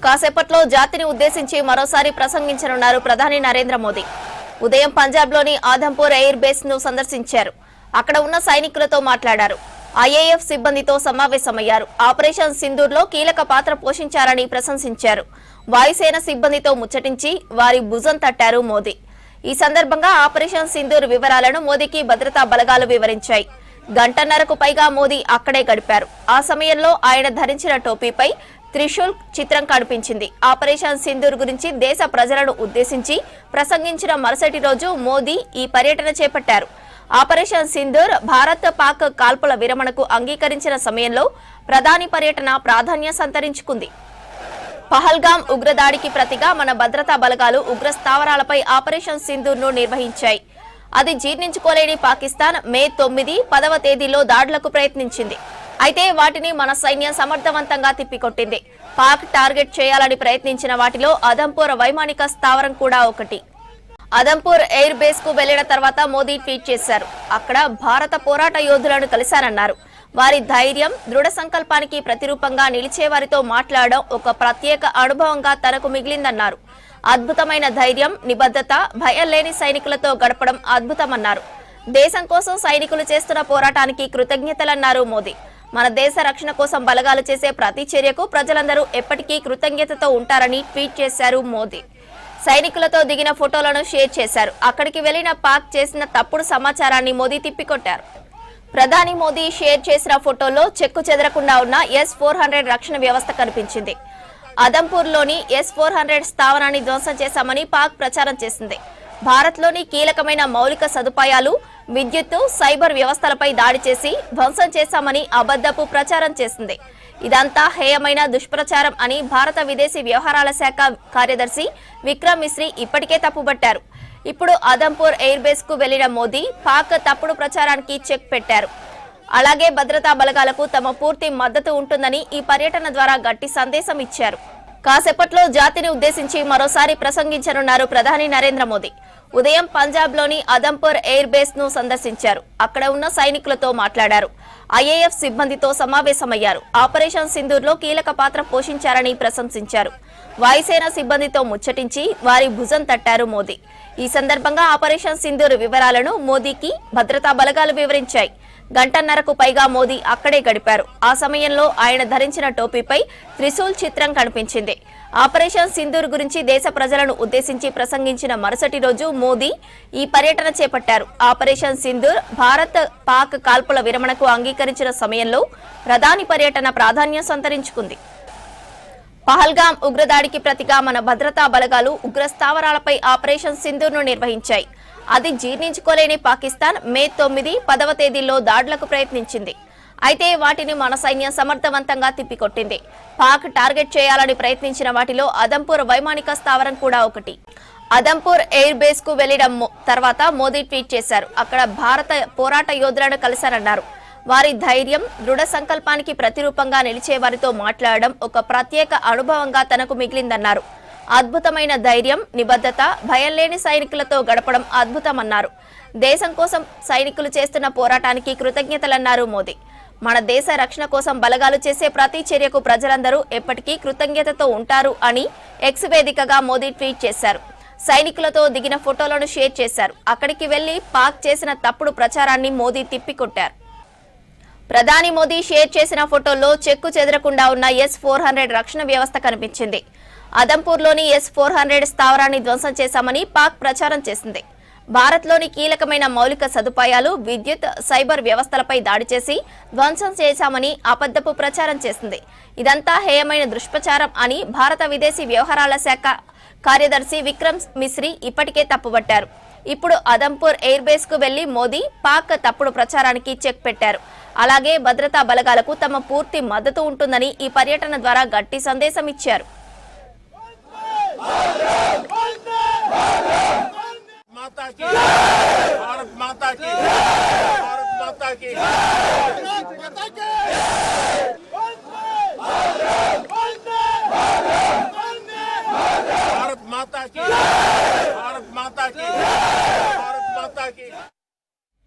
కాసేపట్లో జాతిని ఉద్దేశించి మరోసారి ప్రసంగించనున్నారు ప్రధాని నరేంద్ర మోదీ. ఉదయం పంజాబ్లోని ఆదంపూర్ ఎయిర్ బేస్ ను సందర్శించారు. అక్కడ ఉన్న సైనికులతో మాట్లాడారు. ఐఏఎఫ్ సిబ్బందితో సమావేశమయ్యారు. ఆపరేషన్ సింధూర్లో కీలక పాత్ర పోషించారని ప్రశంసించారు. వాయుసేన సిబ్బందితో ముచ్చటించి వారి భుజం తట్టారు మోదీ. ఈ సందర్భంగా ఆపరేషన్ సింధూర్ వివరాలను మోదీకి భద్రతా బలగాలు వివరించాయి. గంటన్నరకు పైగా మోదీ అక్కడే గడిపారు. ఆ సమయంలో ఆయన ధరించిన టోపీపై త్రిశూల్ చిత్రం కనిపించింది. ఆపరేషన్ సింధూర్ గురించి దేశ ప్రజలను ఉద్దేశించి ప్రసంగించిన మరుసటి రోజు మోదీ ఈ పర్యటన చేపట్టారు. ఆపరేషన్ సింధూర్ భారత్ పాక్ కాల్పుల విరమణకు అంగీకరించిన సమయంలో ప్రధాని పర్యటన ప్రాధాన్యం సంతరించుకుంది. పహల్గామ్ ఉగ్రదాడికి ప్రతిగా మన భద్రతా బలగాలు ఉగ్ర స్థావరాలపై ఆపరేషన్ సింధూర్ ను నిర్వహించాయి. అది జీర్ణించుకోలేని పాకిస్తాన్ మే 9, 10వ తేదీలో దాడులకు ప్రయత్నించింది. అయితే వాటిని మన సైన్యం సమర్థవంతంగా తిప్పికొట్టింది. పాక్ టార్గెట్ చేయాలని ప్రయత్నించిన వాటిలో అదంపూర్ వైమానిక స్థావరం కూడా ఒకటి. అదంపూర్ ఎయిర్ బేస్ కు వెళ్లిన తర్వాత మోదీ ట్వీట్ చేశారు. అక్కడ భారత పోరాట యోధులను కలిశారన్నారు. వారి ధైర్యం, దృఢ సంకల్పానికి ప్రతిరూపంగా నిలిచే వారితో మాట్లాడడం ఒక ప్రత్యేక అనుభవంగా తనకు మిగిలిందన్నారు. అద్భుతమైన ధైర్యం, నిబద్ధత, భయం లేని సైనికులతో గడపడం అద్భుతమన్నారు. దేశం కోసం సైనికులు చేస్తున్న పోరాటానికి కృతజ్ఞతలన్నారు మోదీ. మన దేశ రక్షణ కోసం బలగాలు చేసే ప్రతి చర్యకు ప్రజలందరూ ఎప్పటికీ కృతజ్ఞతతో ఉంటారని ట్వీట్ చేశారు మోదీ. సైనికులతో దిగిన ఫోటోలను షేర్ చేశారు. అక్కడికి వెళ్లిన పాక్ చేసిన తప్పుడు సమాచారాన్ని మోదీ తిప్పికొట్టారు. ప్రధాని మోదీ షేర్ చేసిన ఫోటోల్లో చెక్కు చెదరకుండా ఉన్న S-400 రక్షణ వ్యవస్థ కనిపించింది. అదంపూర్లోని S-400 స్థావరాన్ని ధ్వంసం చేశామని పాక్ ప్రచారం చేసింది. భారత్లోని కీలకమైన మౌలిక సదుపాయాలు, విద్యుత్తు, సైబర్ వ్యవస్థలపై దాడి చేసి ధ్వంసం చేశామని అబద్ధపు ప్రచారం చేసింది. ఇదంతా హేయమైన దుష్ప్రచారం అని భారత విదేశీ వ్యవహారాల శాఖ కార్యదర్శి విక్రమ్ మిశ్రీ ఇప్పటికే తప్పుబట్టారు. ఇప్పుడు అదంపూర్ ఎయిర్ బేస్ కు వెళ్లిన మోదీ పాక్ తప్పుడు ప్రచారానికి చెక్ పెట్టారు. అలాగే భద్రతా బలగాలకు తమ పూర్తి మద్దతు ఉంటుందని ఈ పర్యటన ద్వారా గట్టి సందేశం ఇచ్చారు. కాసేపట్లో జాతిని ఉద్దేశించి మరోసారి ప్రసంగించనున్నారు ప్రధాని నరేంద్ర మోదీ. ఉదయం పంజాబ్లోని అదంపూర్ ఎయిర్ బేస్ ను సందర్శించారు. అక్కడ ఉన్న సైనికులతో మాట్లాడారు. ఐఏఎఫ్ సిబ్బందితో సమావేశమయ్యారు. ఆపరేషన్ సింధూర్లో కీలక పాత్ర పోషించారని ప్రశంసించారు. వాయుసేన సిబ్బందితో ముచ్చటించి వారి భుజం తట్టారు మోదీ. ఈ సందర్భంగా ఆపరేషన్ సింధూర్ వివరాలను మోదీకి భద్రతా బలగాలు వివరించాయి. గంటన్నరకు పైగా మోదీ అక్కడే గడిపారు. ఆ సమయంలో ఆయన ధరించిన టోపీపై త్రిశూల్ చిత్రం కనిపించింది. ఆపరేషన్ సింధూర్ గురించి దేశ ప్రజలను ఉద్దేశించి ప్రసంగించిన మరుసటి రోజు మోదీ ఈ పర్యటన చేపట్టారు. ఆపరేషన్ సింధూర్ భారత్ పాక్ కాల్పుల విరమణకు అంగీకరించిన సమయంలో ప్రధాని పర్యటన ప్రాధాన్యం సంతరించుకుంది. పహల్గామ్ ఉగ్రదాడికి ప్రతిగా మన భద్రతా బలగాలు ఉగ్ర స్థావరాలపై ఆపరేషన్ సింధూర్ ను నిర్వహించాయి. అది జీర్ణించుకోలేని పాకిస్తాన్ మే 9, 10వ తేదీల్లో దాడులకు ప్రయత్నించింది. అయితే వాటిని మన సైన్యం సమర్థవంతంగా తిప్పికొట్టింది. పాక్ టార్గెట్ చేయాలని ప్రయత్నించిన వాటిలో అదంపూర్ వైమానిక స్థావరం కూడా ఒకటి. అదంపూర్ ఎయిర్ బేస్ కు వెళ్లిన తర్వాత మోదీ ట్వీట్ చేశారు. అక్కడ భారత పోరాట యోధులను కలిశారన్నారు. వారి ధైర్యం, దృఢ సంకల్పానికి ప్రతిరూపంగా నిలిచే వారితో మాట్లాడడం ఒక ప్రత్యేక అనుభవంగా తనకు మిగిలిందన్నారు. అద్భుతమైన ధైర్యం, నిబద్ధత, భయం లేని సైనికులతో గడపడం అద్భుతమన్నారు. దేశం కోసం సైనికులు చేస్తున్న పోరాటానికి కృతజ్ఞతలన్నారు మోదీ. మన దేశ రక్షణ కోసం బలగాలు చేసే ప్రతి చర్యకు ప్రజలందరూ ఎప్పటికీ కృతజ్ఞతతో ఉంటారు అని ఎక్స్ వేదికగా మోదీ ట్వీట్ చేశారు. సైనికులతో దిగిన ఫోటోలను షేర్ చేశారు. అక్కడికి వెళ్లి పాక్ చేసిన తప్పుడు ప్రచారాన్ని మోదీ తిప్పికొట్టారు. ప్రధాని మోదీ షేర్ చేసిన ఫోటోల్లో చెక్కు చెదరకుండా ఉన్న S-400 రక్షణ వ్యవస్థ కనిపించింది. అదంపూర్లోని S-400 స్థావరాన్ని ధ్వంసం చేశామని పాక్ ప్రచారం చేసింది. భారత్లోని కీలకమైన మౌలిక సదుపాయాలు, విద్యుత్, సైబర్ వ్యవస్థలపై దాడి చేసి ధ్వంసం చేశామని అబద్ధపు ప్రచారం చేసింది. ఇదంతా హేయమైన దుష్ప్రచారం అని భారత విదేశీ వ్యవహారాల శాఖ కార్యదర్శి విక్రమ్ మిశ్రీ ఇప్పటికే తప్పుబట్టారు. ఇప్పుడు అదంపూర్ ఎయిర్ బేస్ కు వెళ్లి మోదీ పాక్ తప్పుడు ప్రచారానికి చెక్ పెట్టారు. అలాగే భద్రతా బలగాలకు తమ పూర్తి మద్దతు ఉంటుందని ఈ పర్యటన ద్వారా గట్టి సందేశం ఇచ్చారు. भारत माता की